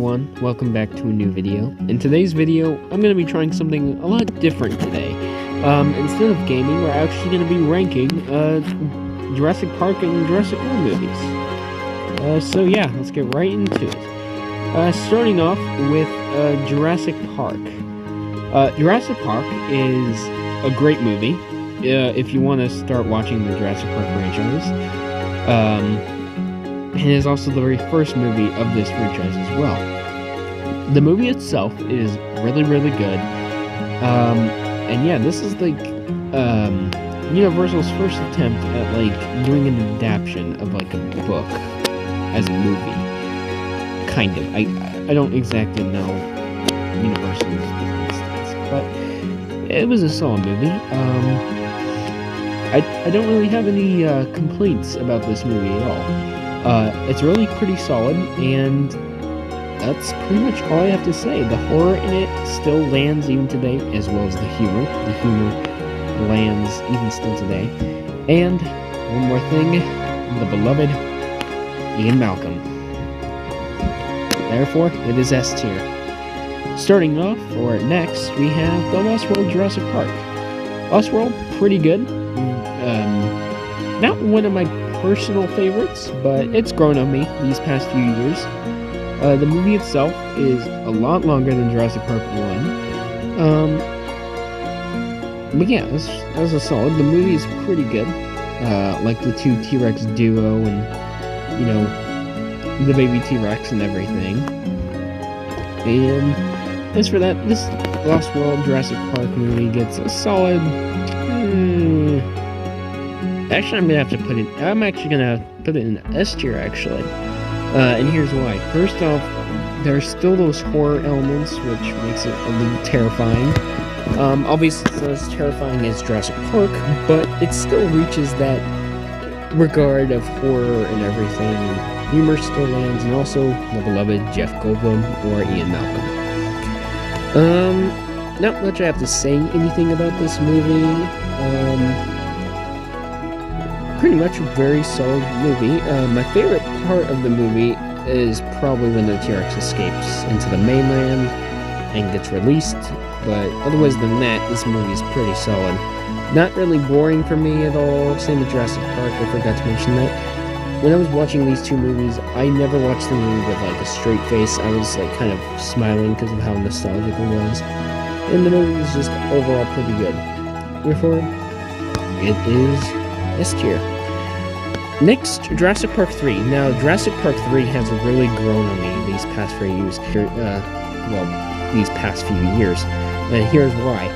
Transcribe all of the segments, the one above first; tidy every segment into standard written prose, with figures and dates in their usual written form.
everyone, welcome back to a new video. In today's video, I'm going to be trying something a lot different today. Instead of gaming, we're actually going to be ranking Jurassic Park and Jurassic World movies. So yeah, let's get right into it. Starting off with Jurassic Park. Jurassic Park is a great movie if you want to start watching the Jurassic Park franchise. And it is also the very first movie of this franchise as well. The movie itself is really, really good. And yeah, this is like Universal's first attempt at like doing an adaptation of like a book as a movie. Kind of. I don't exactly know Universal's stance, but it was a solid movie. I don't really have any complaints about this movie at all. It's really pretty solid, and that's pretty much all I have to say. The horror in it still lands even today, as well as the humor. The humor lands even still today. And one more thing, the beloved Ian Malcolm. Therefore, it is S tier. Starting off, for next, we have The Lost World Jurassic Park. Lost World, pretty good. Not one of my personal favorites, but it's grown on me these past few years. The movie itself is a lot longer than Jurassic Park 1. But yeah, that was a solid. The movie is pretty good. Like the two T-Rex duo and, the baby T-Rex and everything. And as for that, this Lost World Jurassic Park movie gets a solid... Actually, I'm actually gonna put it in S tier, actually. And here's why. First off, there's still those horror elements, which makes it a little terrifying. Obviously, it's not as terrifying as Jurassic Park, but it still reaches that regard of horror and everything. Humor still lands, and also the beloved Jeff Goldblum or Ian Malcolm. Not much I have to say anything about this movie. Pretty much a very solid movie. My favorite part of the movie is probably when the T-Rex escapes into the mainland and gets released, but otherwise than that, this movie is pretty solid. Not really boring for me at all, same with Jurassic Park, I forgot to mention that. When I was watching these two movies, I never watched the movie with like a straight face. I was like kind of smiling because of how nostalgic it was. And the movie was just overall pretty good. Therefore, it is S tier. Next, Jurassic Park 3. Now, Jurassic Park 3 has really grown on me these past few years. And here's why.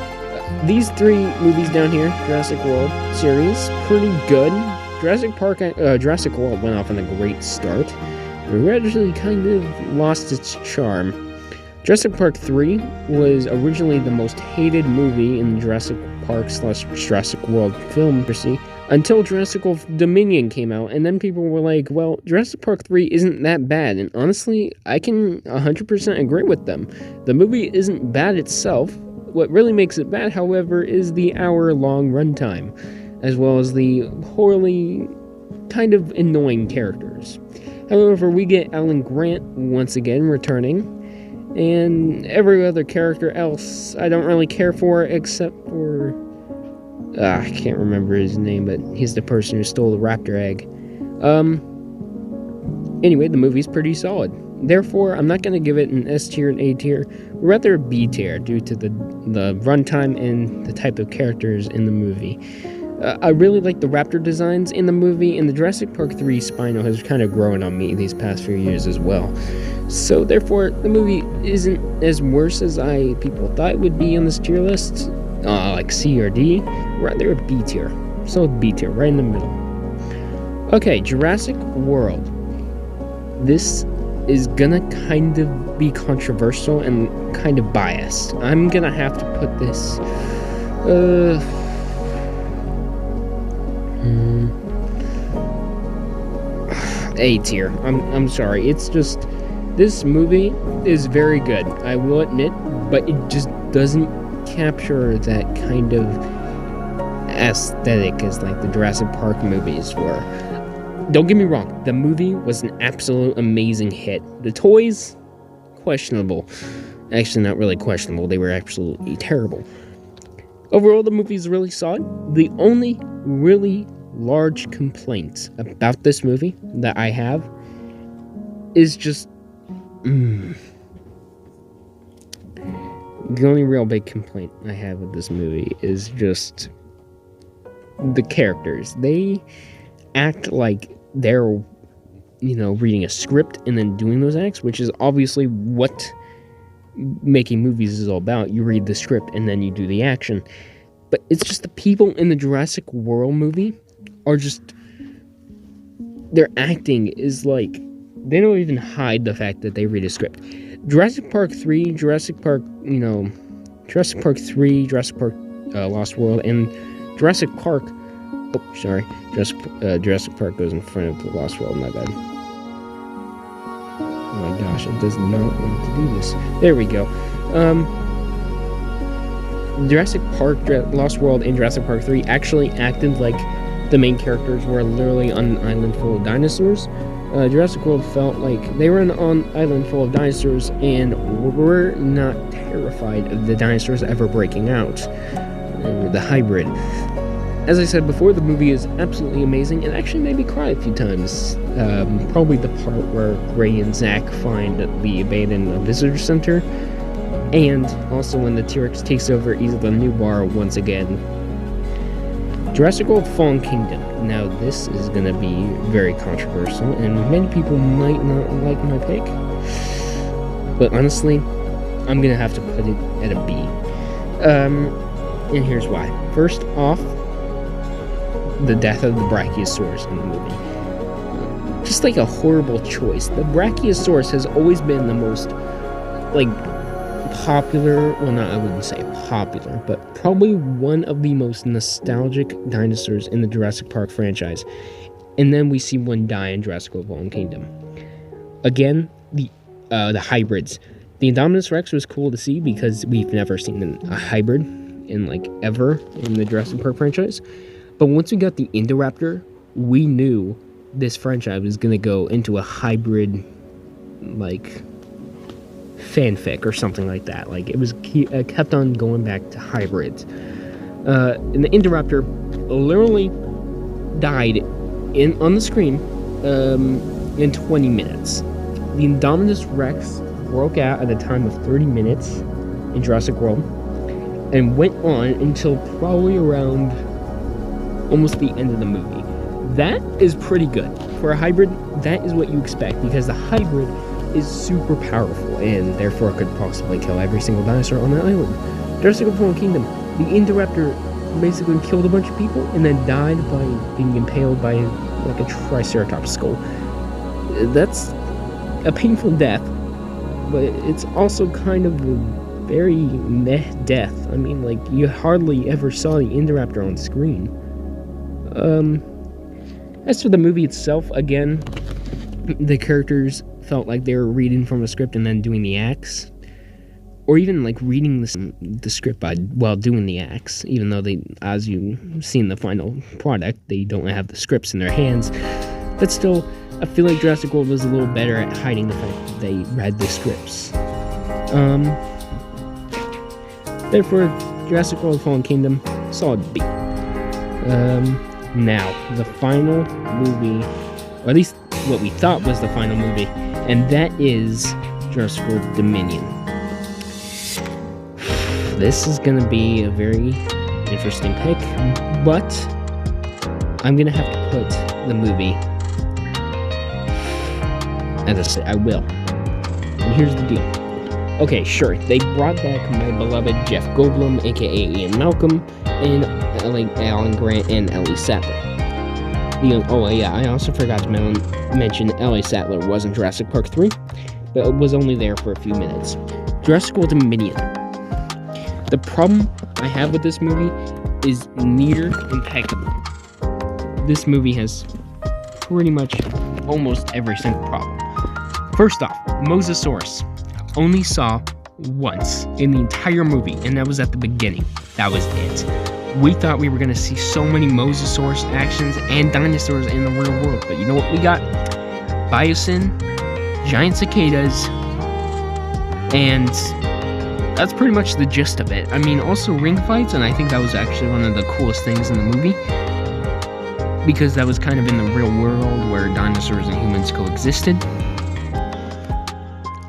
These three movies down here, Jurassic World series, pretty good. Jurassic World went off on a great start. It gradually kind of lost its charm. Jurassic Park 3 was originally the most hated movie in Jurassic Park / Jurassic World film history until Jurassic World Dominion came out, and then people were like, well, Jurassic Park 3 isn't that bad, and honestly, I can 100% agree with them. The movie isn't bad itself. What really makes it bad, however, is the hour-long runtime, as well as the horribly kind of annoying characters. However, we get Alan Grant once again returning, and every other character else I don't really care for, except for... I can't remember his name, but he's the person who stole the raptor egg. Anyway, the movie's pretty solid. Therefore, I'm not going to give it an S tier and A tier, rather a B tier, due to the runtime and the type of characters in the movie. I really like the raptor designs in the movie, and the Jurassic Park 3 Spino has kind of grown on me these past few years as well. So, therefore, the movie isn't as worse as people thought it would be on this tier list, like C or D, rather a B tier. So, B tier, right in the middle. Okay, Jurassic World. This is gonna kind of be controversial and kind of biased. I'm gonna have to put this, A tier. I'm sorry. It's just, this movie is very good, I will admit, but it just doesn't capture that kind of aesthetic as like the Jurassic Park movies were. Don't get me wrong, the movie was an absolute amazing hit. The toys, questionable. Actually, not really questionable. They were absolutely terrible. Overall, the movie is really solid. The only really large complaint about this movie that I have is just... The only real big complaint I have with this movie is just the characters. They act like they're, reading a script and then doing those acts, which is obviously what making movies is all about. You read the script and then you do the action. But it's just the people in the Jurassic World movie are just... Their acting is like... They don't even hide the fact that they read a script. Jurassic Park 3, Jurassic Park 3, Jurassic Park Lost World, and Jurassic Park... Oh, sorry. Jurassic Park goes in front of the Lost World, my bad. Oh my gosh, it does not want to do this. There we go. Jurassic Park, Lost World, and Jurassic Park 3 actually acted like the main characters were literally on an island full of dinosaurs. Jurassic World felt like they were on an island full of dinosaurs and were not terrified of the dinosaurs ever breaking out. The hybrid. As I said before, the movie is absolutely amazing and actually made me cry a few times. Probably the part where Gray and Zach find the abandoned visitor center, and also when the T-Rex takes over Isla Nublar once again. Jurassic World Fallen Kingdom. Now this is going to be very controversial, and many people might not like my pick, but honestly, I'm going to have to put it at a B. And here's why. First off, the death of the Brachiosaurus in the movie. Just like a horrible choice. The Brachiosaurus has always been the most, popular, well, not, I wouldn't say popular, but probably one of the most nostalgic dinosaurs in the Jurassic Park franchise. And then we see one die in Jurassic World Fallen Kingdom. Again, the hybrids. The Indominus Rex was cool to see because we've never seen a hybrid in, ever in the Jurassic Park franchise. But once we got the Indoraptor, we knew this franchise was going to go into a hybrid, fanfic or something like that. It was kept on going back to hybrids. And the Indoraptor literally died on the screen in 20 minutes. The Indominus Rex broke out at a time of 30 minutes in Jurassic World and went on until probably around almost the end of the movie. That is pretty good. For a hybrid, that is what you expect, because the hybrid is super powerful and therefore could possibly kill every single dinosaur on that island. Jurassic World Fallen Kingdom, the Indoraptor basically killed a bunch of people and then died by being impaled by a Triceratops skull. That's a painful death, but it's also kind of a very meh death. I mean, you hardly ever saw the Indoraptor on screen. As for the movie itself, again, the characters felt like they were reading from a script and then doing the acts, or even reading the script while doing the acts, even though they, as you see in the final product, they don't have the scripts in their hands. But still, I feel like Jurassic World was a little better at hiding the fact that they read the scripts. Therefore, Jurassic World Fallen Kingdom, solid B. Now, the final movie, or at least what we thought was the final movie, and that is Jurassic World Dominion. This is going to be a very interesting pick, but I'm going to have to put the movie, as I said, I will. And here's the deal. Okay, sure, they brought back my beloved Jeff Goldblum, aka Ian Malcolm, and Alan Grant and Ellie Sattler. Oh yeah, I also forgot to mention Ellie Sattler was in Jurassic Park 3, but was only there for a few minutes. Jurassic World Dominion. The problem I have with this movie is near impeccable. This movie has pretty much almost every single problem. First off, Mosasaurus. Only saw once in the entire movie, and that was at the beginning. That was it. We thought we were going to see so many Mosasaurus actions and dinosaurs in the real world, but you know what we got? Biosyn, giant cicadas, And that's pretty much the gist of it. I mean, also ring fights, and I think that was actually one of the coolest things in the movie, because that was kind of in the real world where dinosaurs and humans coexisted.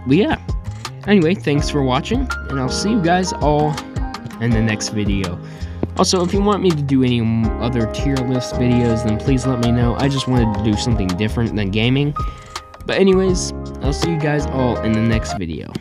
But yeah, anyway, thanks for watching, and I'll see you guys all in the next video. Also, if you want me to do any other tier list videos, then please let me know. I just wanted to do something different than gaming. But anyways, I'll see you guys all in the next video.